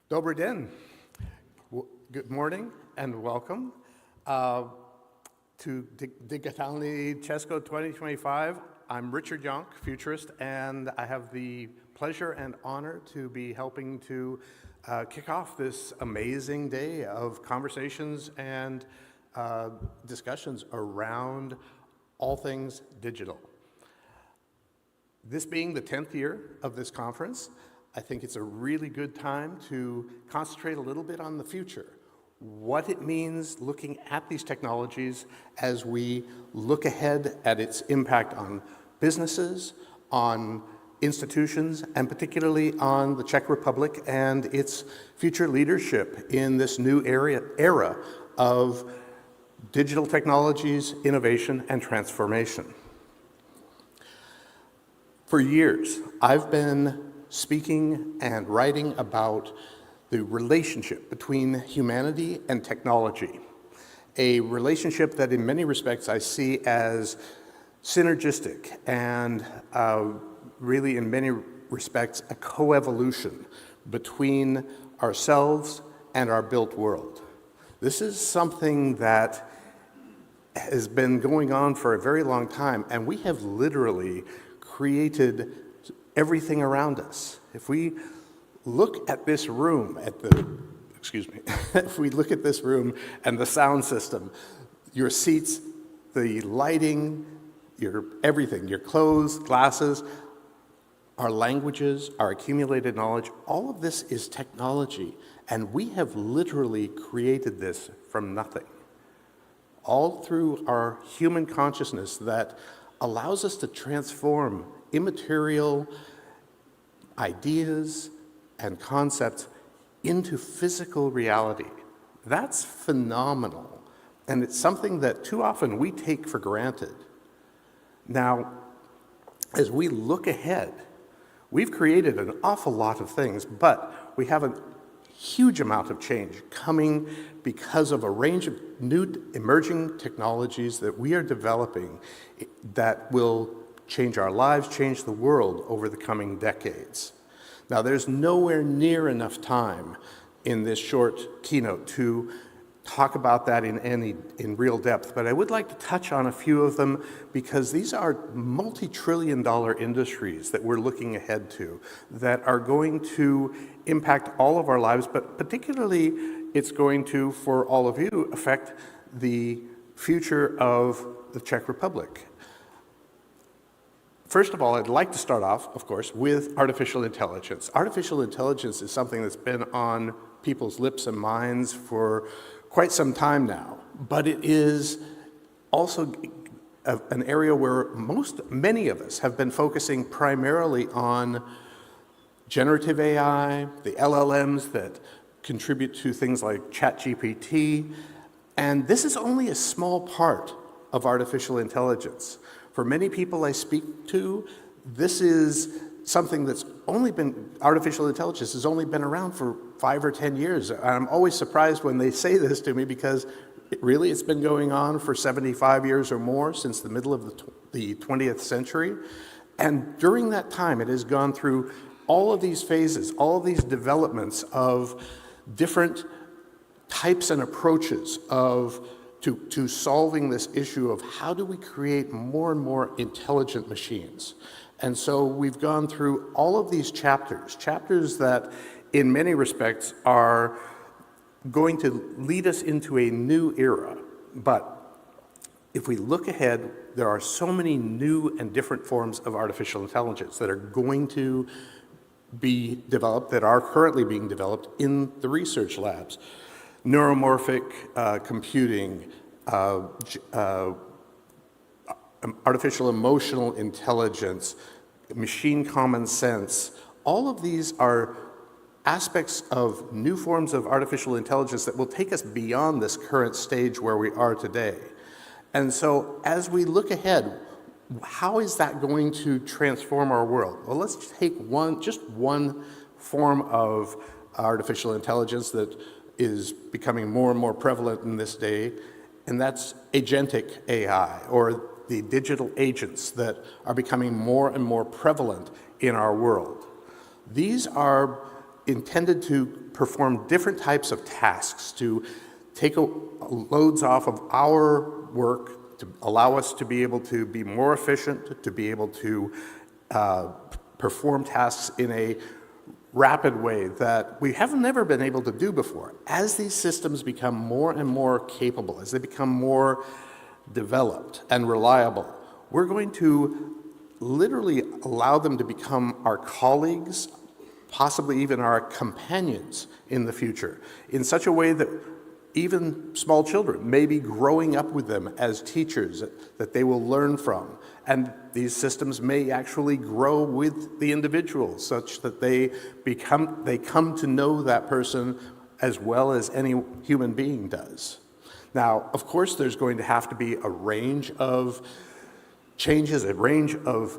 Dobry den. Good morning and welcome to Digitalny Czechia 2025. I'm Richard Yonck, futurist, and I have the pleasure and honor to be helping to kick off this amazing day of conversations and discussions around all things digital. This being the 10th year of this conference, I think it's a really good time to concentrate a little bit on the future, what it means looking at these technologies as we look ahead at its impact on businesses, on institutions, and particularly on the Czech Republic and its future leadership in this new era of digital technologies, innovation, and transformation. For years, I've been speaking and writing about the relationship between humanity and technology, a relationship that in many respects I see as synergistic and really in many respects a coevolution between ourselves and our built world. This is something that has been going on for a very long time, and we have literally created everything around us. If we look at this room, if we look at this room and the sound system, your seats, the lighting, your everything, your clothes, glasses, our languages, our accumulated knowledge, all of this is technology, and we have literally created this from nothing. All through our human consciousness that allows us to transform immaterial ideas and concepts into physical reality. That's phenomenal, and it's something that too often we take for granted. Now, as we look ahead, we've created an awful lot of things, but we have a huge amount of change coming because of a range of new emerging technologies that we are developing that will change our lives, change the world over the coming decades. Now, there's nowhere near enough time in this short keynote to talk about that in real depth, but I would like to touch on a few of them because these are multi-trillion-dollar industries that we're looking ahead to that are going to impact all of our lives, but particularly it's going to, for all of you, affect the future of the Czech Republic. First of all, I'd like to start off, of course, with artificial intelligence. Artificial intelligence is something that's been on people's lips and minds for quite some time now, but it is also an area where many of us have been focusing primarily on generative AI, the LLMs that contribute to things like ChatGPT, and this is only a small part of artificial intelligence. For many people I speak to, this is something that's artificial intelligence has only been around for 5 or 10 years. I'm always surprised when they say this to me because it's been going on for 75 years or more since the middle of the 20th century. And during that time, it has gone through all of these phases, all of these developments of different types and approaches to solving this issue of how do we create more and more intelligent machines. And so we've gone through all of these chapters that in many respects are going to lead us into a new era. But if we look ahead, there are so many new and different forms of artificial intelligence that are going to be developed, that are currently being developed in the research labs. Neuromorphic computing, artificial emotional intelligence, machine common sense, all of these are aspects of new forms of artificial intelligence that will take us beyond this current stage where we are today. And so as we look ahead, how is that going to transform our world? Well, let's take just one form of artificial intelligence that is becoming more and more prevalent in this day, and that's agentic AI, or the digital agents that are becoming more and more prevalent in our world. These are intended to perform different types of tasks, to take loads off of our work, to allow us to be able to be more efficient, to be able to perform tasks in a rapid way that we have never been able to do before. As these systems become more and more capable, as they become more developed and reliable, we're going to literally allow them to become our colleagues, possibly even our companions in the future, in such a way that even small children may be growing up with them as teachers that they will learn from. And these systems may actually grow with the individual such that they come to know that person as well as any human being does. Now, of course, there's going to have to be a range of changes, a range of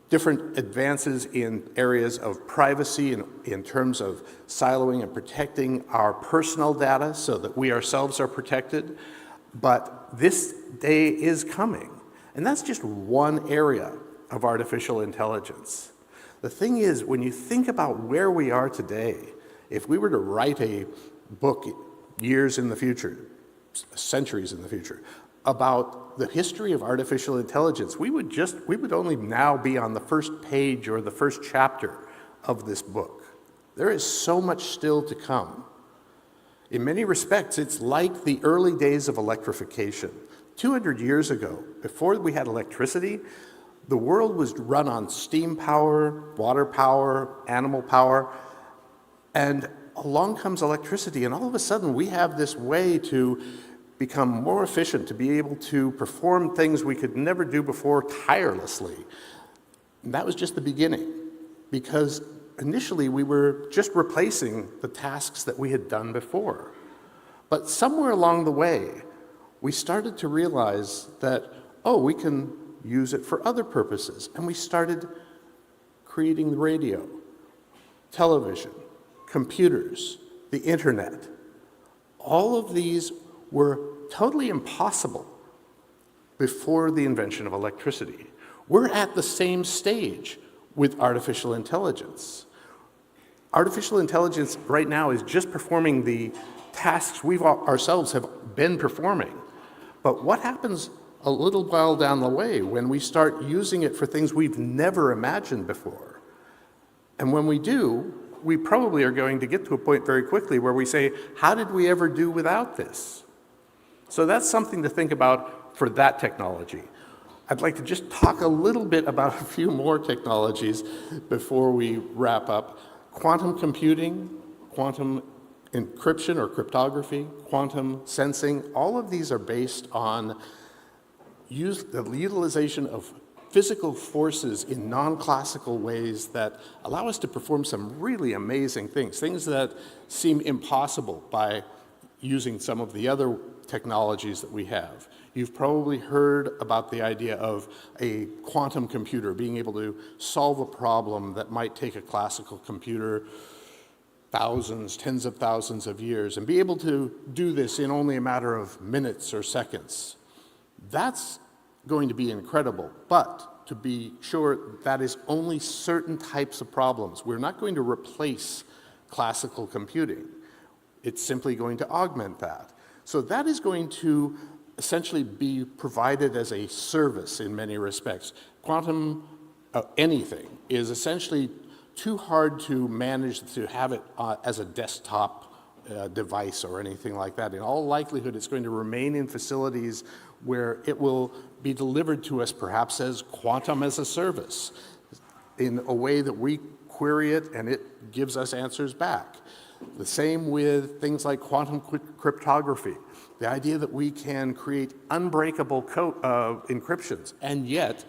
different advances in areas of privacy in terms of siloing and protecting our personal data so that we ourselves are protected. But this day is coming. And that's just one area of artificial intelligence. The thing is, when you think about where we are today, if we were to write a book years in the future, centuries in the future, about the history of artificial intelligence, we would only now be on the first page or the first chapter of this book. There is so much still to come. In many respects, it's like the early days of electrification. 200 years ago, before we had electricity, the world was run on steam power, water power, animal power, and along comes electricity, and all of a sudden we have this way to become more efficient, to be able to perform things we could never do before tirelessly. And that was just the beginning, because initially we were just replacing the tasks that we had done before. But somewhere along the way, we started to realize that, oh, we can use it for other purposes. And we started creating radio, television, computers, the internet. All of these were totally impossible before the invention of electricity. We're at the same stage with artificial intelligence. Artificial intelligence right now is just performing the tasks we ourselves have been performing. But what happens a little while down the way when we start using it for things we've never imagined before? And when we do, we probably are going to get to a point very quickly where we say, how did we ever do without this? So that's something to think about for that technology. I'd like to just talk a little bit about a few more technologies before we wrap up. Quantum computing, quantum encryption or cryptography, quantum sensing, all of these are based on the utilization of physical forces in non-classical ways that allow us to perform some really amazing things that seem impossible by using some of the other technologies that we have. You've probably heard about the idea of a quantum computer being able to solve a problem that might take a classical computer thousands, tens of thousands of years, and be able to do this in only a matter of minutes or seconds. That's going to be incredible, but to be sure, that is only certain types of problems. We're not going to replace classical computing. It's simply going to augment that. So that is going to essentially be provided as a service in many respects. Quantum anything is essentially too hard to manage to have it as a desktop device or anything like that. In all likelihood, it's going to remain in facilities where it will be delivered to us perhaps as quantum as a service in a way that we query it and it gives us answers back. The same with things like quantum cryptography, the idea that we can create unbreakable encryptions, and yet,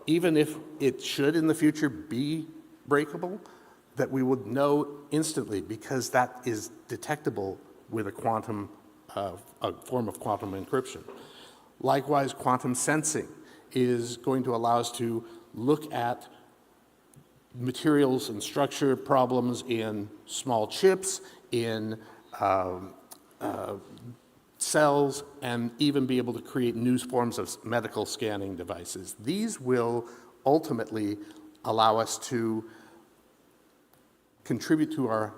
even if it should in the future be breakable, that we would know instantly because that is detectable with a quantum, a form of quantum encryption. Likewise, quantum sensing is going to allow us to look at materials and structure problems in small chips, in cells, and even be able to create new forms of medical scanning devices. These will ultimately allow us to contribute to our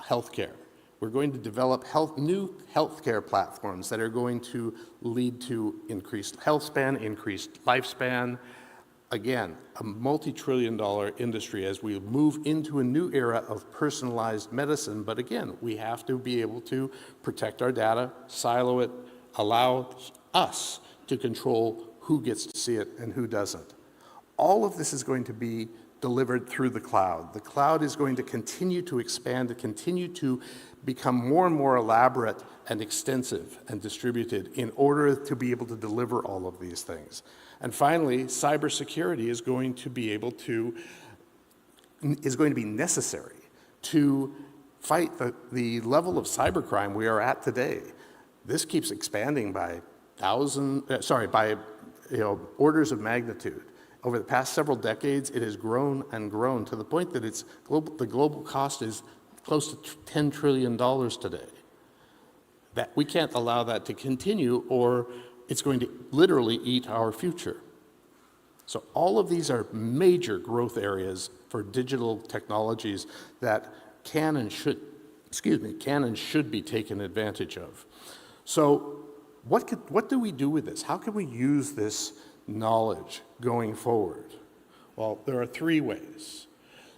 healthcare. We're going to develop new healthcare platforms that are going to lead to increased health span, increased lifespan. Again, a multi-trillion-dollar industry as we move into a new era of personalized medicine. But again, we have to be able to protect our data, silo it, allow us to control who gets to see it and who doesn't. All of this is going to be delivered through the cloud. The cloud is going to continue to expand, to continue to become more and more elaborate and extensive and distributed in order to be able to deliver all of these things. And finally, cybersecurity is going to be necessary to fight the level of cybercrime we are at today. This keeps expanding by orders of magnitude. Over the past several decades, it has grown and grown to the point that the global cost is close to $10 trillion today. That we can't allow that to continue, or it's going to literally eat our future. So all of these are major growth areas for digital technologies that can and should be taken advantage of. So what do we do with this? How can we use this knowledge going forward? Well, there are three ways.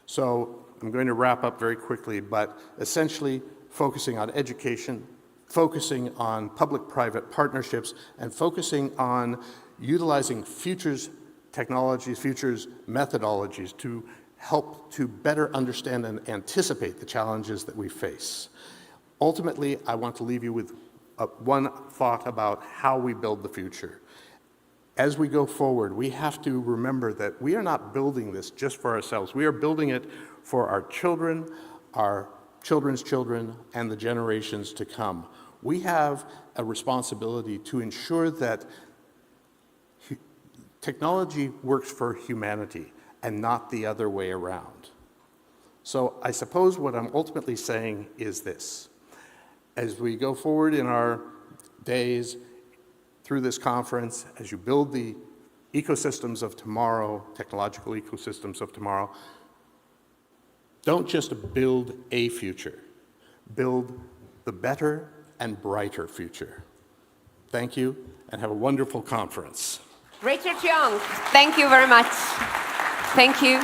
So I'm going to wrap up very quickly, but essentially focusing on education, focusing on public-private partnerships, and focusing on utilizing futures technologies, futures methodologies to help to better understand and anticipate the challenges that we face. Ultimately, I want to leave you with one thought about how we build the future. As we go forward, we have to remember that we are not building this just for ourselves. We are building it for our children, our children's children, and the generations to come. We have a responsibility to ensure that technology works for humanity and not the other way around. So I suppose what I'm ultimately saying is this. As we go forward in our days through this conference, as you build the ecosystems of tomorrow, technological ecosystems of tomorrow, don't just build a future, build the better and brighter future. Thank you, and have a wonderful conference. Richard Yonck, thank you very much. Thank you.